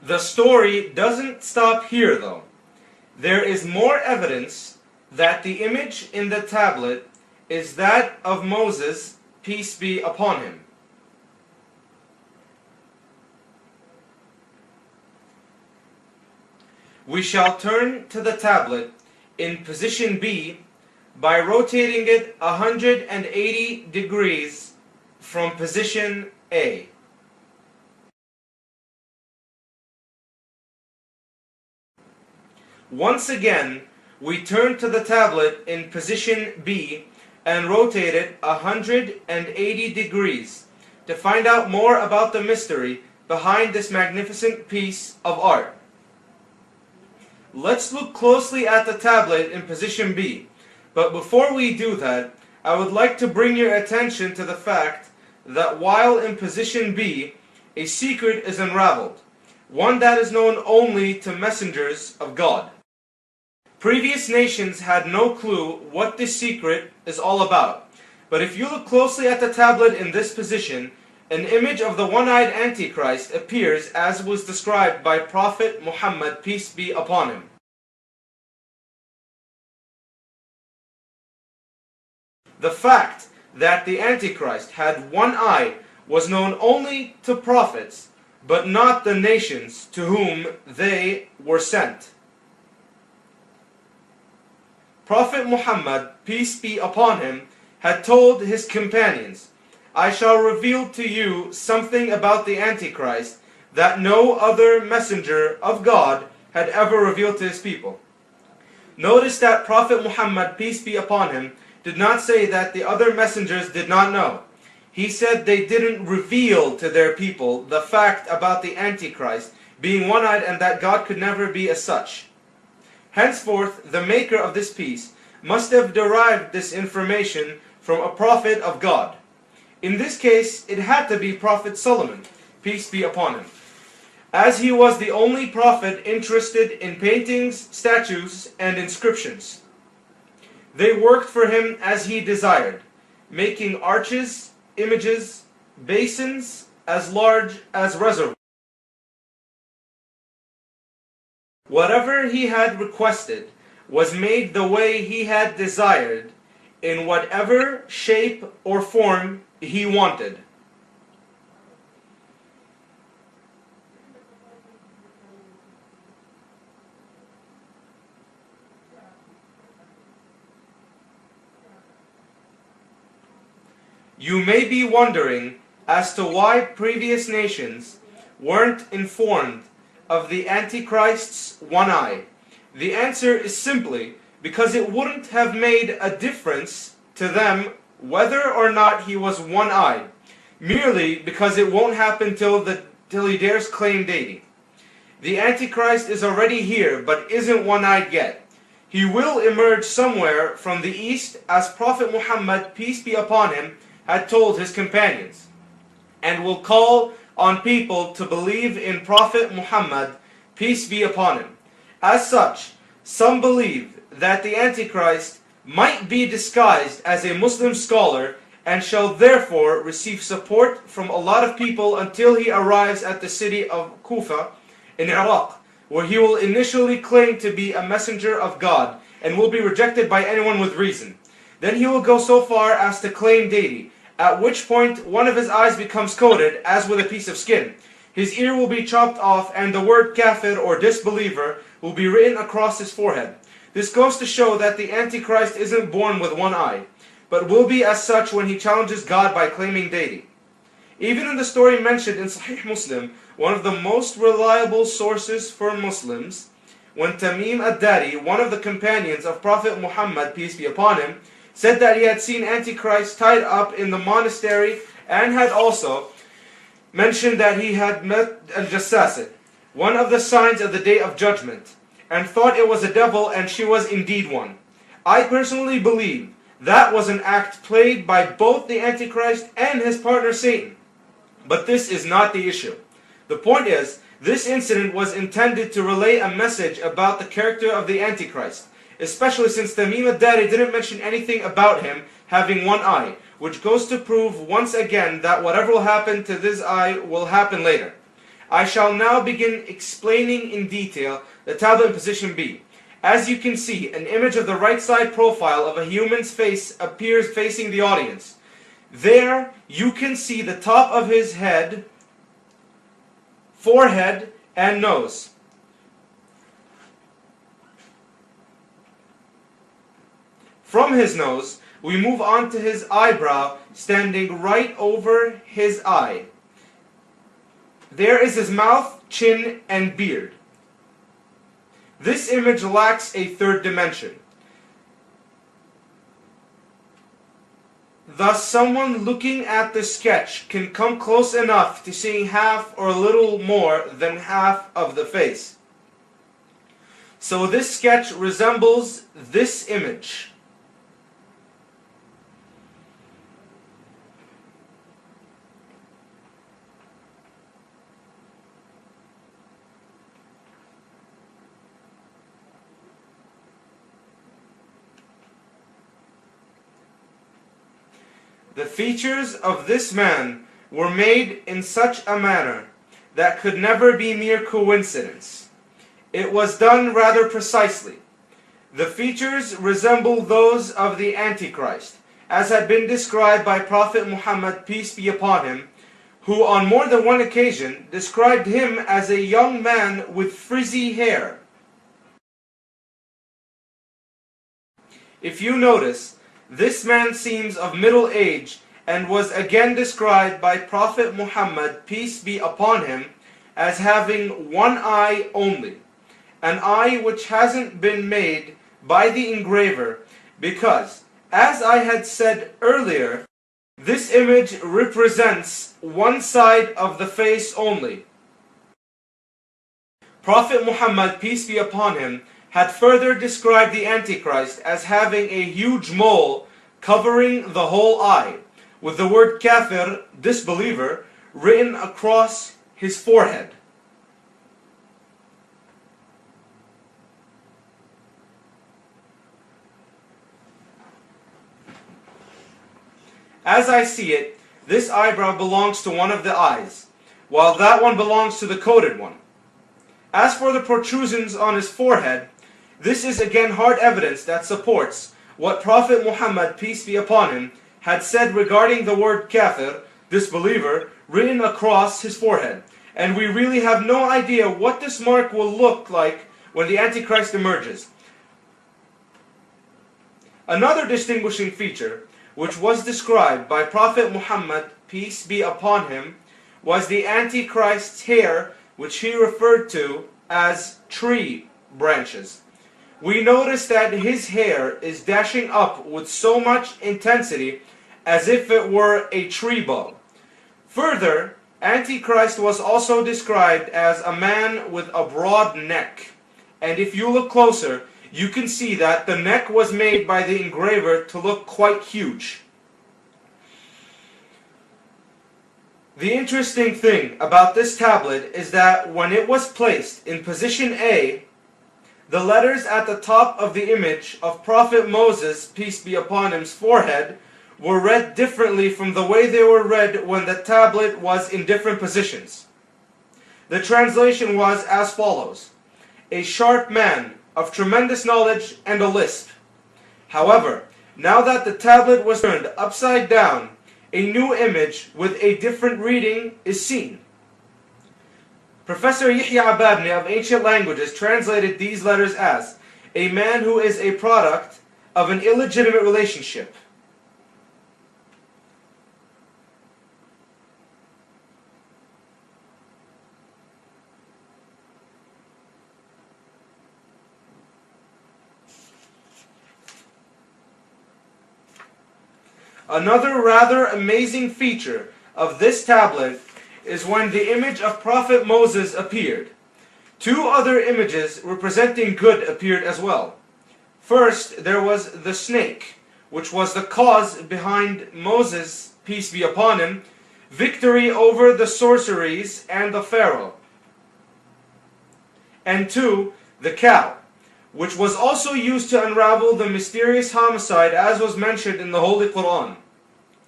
The story doesn't stop here though. There is more evidence that the image in the tablet is that of Moses, peace be upon him. We shall turn to the tablet in position B by rotating it 180 degrees from position A. Once again, we turn to the tablet in position B and rotate it 180 degrees to find out more about the mystery behind this magnificent piece of art. Let's look closely at the tablet in position B, but before we do that, I would like to bring your attention to the fact that while in position B, a secret is unraveled, one that is known only to messengers of God. Previous nations had no clue what this secret is all about, but if you look closely at the tablet in this position, an image of the one-eyed Antichrist appears as was described by Prophet Muhammad, peace be upon him. The fact that the Antichrist had one eye was known only to prophets, but not the nations to whom they were sent. Prophet Muhammad, peace be upon him, had told his companions, "I shall reveal to you something about the Antichrist that no other messenger of God had ever revealed to his people." Notice that Prophet Muhammad, peace be upon him, did not say that the other messengers did not know. He said they didn't reveal to their people the fact about the Antichrist being one-eyed and that God could never be as such. Henceforth, the maker of this piece must have derived this information from a prophet of God. In this case, it had to be Prophet Solomon, peace be upon him, as he was the only prophet interested in paintings, statues, and inscriptions. They worked for him as he desired, making arches, images, basins as large as reservoirs. Whatever he had requested was made the way he had desired, in whatever shape or form he wanted. You may be wondering as to why previous nations weren't informed of the Antichrist's one eye. The answer is simply because it wouldn't have made a difference to them whether or not he was one-eyed, merely because it won't happen till he dares claim deity. The Antichrist is already here, but isn't one-eyed yet. He will emerge somewhere from the east, as Prophet Muhammad, peace be upon him, had told his companions, and will call on people to believe in Prophet Muhammad, peace be upon him. As such, some believe that the Antichrist might be disguised as a Muslim scholar and shall therefore receive support from a lot of people until he arrives at the city of Kufa in Iraq, where he will initially claim to be a messenger of God and will be rejected by anyone with reason. Then he will go so far as to claim deity, at which point one of his eyes becomes coated as with a piece of skin. His ear will be chopped off and the word kafir or disbeliever will be written across his forehead. This goes to show that the Antichrist isn't born with one eye, but will be as such when he challenges God by claiming deity. Even in the story mentioned in Sahih Muslim, one of the most reliable sources for Muslims, when Tamim ad-Dari, one of the companions of Prophet Muhammad, peace be upon him, said that he had seen Antichrist tied up in the monastery and had also mentioned that he had met al-Jassasah, one of the signs of the Day of Judgment, and thought it was a devil, and she was indeed one. I personally believe that was an act played by both the Antichrist and his partner Satan. But this is not the issue. The point is, this incident was intended to relay a message about the character of the Antichrist, especially since Tamim ad-Dari didn't mention anything about him having one eye, which goes to prove once again that whatever will happen to this eye will happen later. I shall now begin explaining in detail the tablet in position B. As you can see, an image of the right side profile of a human's face appears facing the audience. There, you can see the top of his head, forehead, and nose. From his nose, we move on to his eyebrow, standing right over his eye. There is his mouth, chin, and beard. This image lacks a third dimension. Thus, someone looking at the sketch can come close enough to seeing half or a little more than half of the face. So this sketch resembles this image. The features of this man were made in such a manner that could never be mere coincidence. It was done rather precisely. The features resemble those of the Antichrist, as had been described by Prophet Muhammad, peace be upon him, who on more than one occasion described him as a young man with frizzy hair. If you notice, this man seems of middle age and was again described by Prophet Muhammad, peace be upon him, as having one eye only, an eye which hasn't been made by the engraver, because, as I had said earlier, this image represents one side of the face only. Prophet Muhammad, peace be upon him, had further described the Antichrist as having a huge mole covering the whole eye, with the word kafir, disbeliever, written across his forehead. As I see it, this eyebrow belongs to one of the eyes, while that one belongs to the coated one. As for the protrusions on his forehead, this is again hard evidence that supports what Prophet Muhammad, peace be upon him, had said regarding the word kafir, disbeliever, written across his forehead. And we really have no idea what this mark will look like when the Antichrist emerges. Another distinguishing feature, which was described by Prophet Muhammad, peace be upon him, was the Antichrist's hair, which he referred to as tree branches. We notice that his hair is dashing up with so much intensity as if it were a tree bough. Further, Antichrist was also described as a man with a broad neck. And if you look closer, you can see that the neck was made by the engraver to look quite huge. The interesting thing about this tablet is that when it was placed in position A, the letters at the top of the image of Prophet Moses, peace be upon him's forehead, were read differently from the way they were read when the tablet was in different positions. The translation was as follows: a sharp man of tremendous knowledge and a lisp. However, now that the tablet was turned upside down, a new image with a different reading is seen. Professor Yahya Ababni of Ancient Languages translated these letters as a man who is a product of an illegitimate relationship. Another rather amazing feature of this tablet is when the image of Prophet Moses appeared. Two other images representing good appeared as well. First, there was the snake, which was the cause behind Moses, peace be upon him, victory over the sorceries and the Pharaoh. And two, the cow, which was also used to unravel the mysterious homicide as was mentioned in the Holy Quran.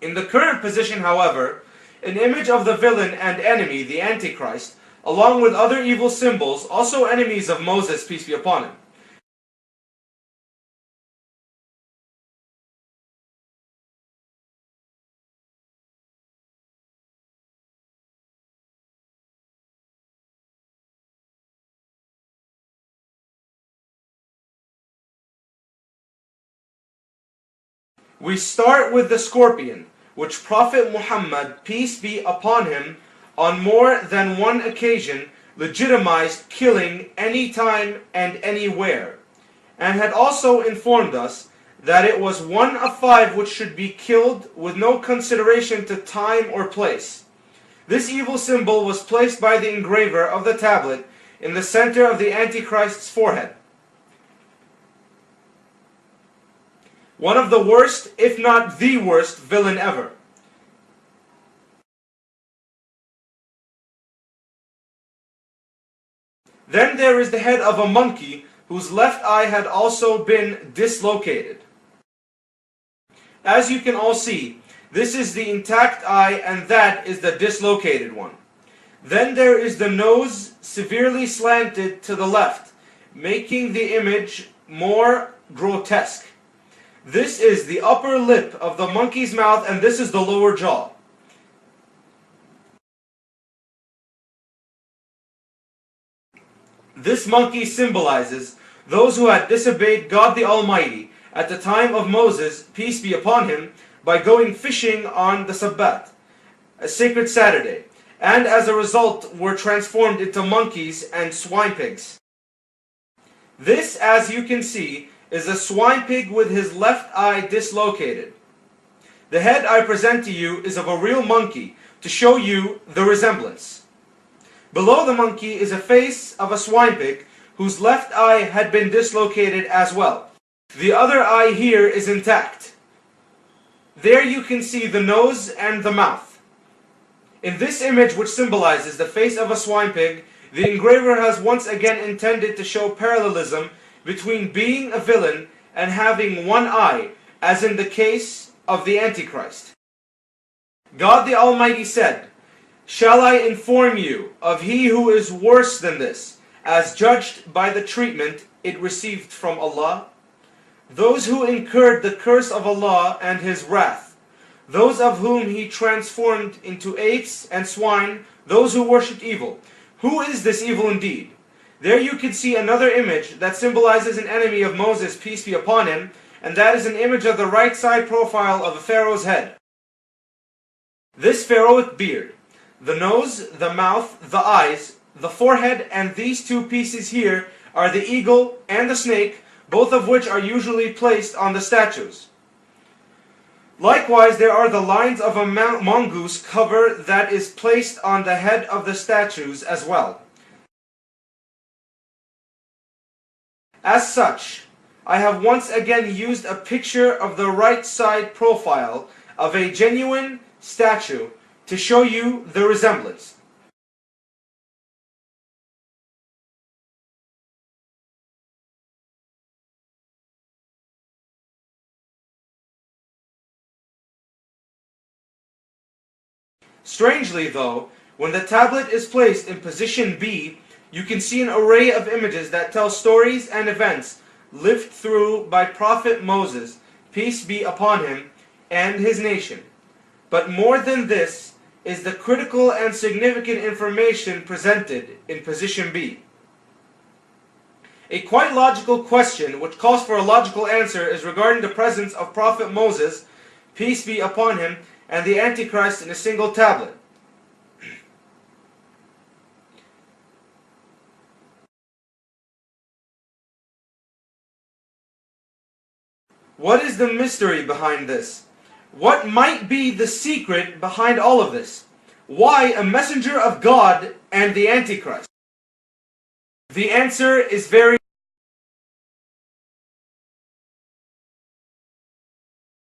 In the current position, however, an image of the villain and enemy, the Antichrist, along with other evil symbols, also enemies of Moses, peace be upon him. We start with the scorpion, which Prophet Muhammad, peace be upon him, on more than one occasion legitimized killing anytime and anywhere, and had also informed us that it was one of 5 which should be killed with no consideration to time or place. This evil symbol was placed by the engraver of the tablet in the center of the Antichrist's forehead. One of the worst, if not the worst, villain ever. Then there is the head of a monkey whose left eye had also been dislocated. As you can all see, this is the intact eye and that is the dislocated one. Then there is the nose severely slanted to the left, making the image more grotesque. This is the upper lip of the monkey's mouth and this is the lower jaw. This monkey symbolizes those who had disobeyed God the Almighty at the time of Moses, peace be upon him, by going fishing on the Sabbat, a sacred Saturday, and as a result were transformed into monkeys and swine pigs. This, as you can see, is a swine pig with his left eye dislocated. The head I present to you is of a real monkey to show you the resemblance. Below the monkey is a face of a swine pig whose left eye had been dislocated as well. The other eye here is intact. There you can see the nose and the mouth. In this image, which symbolizes the face of a swine pig, the engraver has once again intended to show parallelism between being a villain and having one eye, as in the case of the Antichrist. God the Almighty said, "Shall I inform you of he who is worse than this, as judged by the treatment it received from Allah? Those who incurred the curse of Allah and His wrath, those of whom He transformed into apes and swine, those who worshipped evil. Who is this evil indeed?" There you can see another image that symbolizes an enemy of Moses, peace be upon him, and that is an image of the right side profile of a pharaoh's head. This pharaohic beard, the nose, the mouth, the eyes, the forehead, and these 2 pieces here are the eagle and the snake, both of which are usually placed on the statues. Likewise, there are the lines of a mongoose cover that is placed on the head of the statues as well. As such, I have once again used a picture of the right side profile of a genuine statue to show you the resemblance. Strangely though, when the tablet is placed in position B, you can see an array of images that tell stories and events lived through by Prophet Moses, peace be upon him, and his nation. But more than this is the critical and significant information presented in position B. A quite logical question which calls for a logical answer is regarding the presence of Prophet Moses, peace be upon him, and the Antichrist in a single tablet. What is the mystery behind this? What might be the secret behind all of this? Why a messenger of God and the Antichrist? The answer is very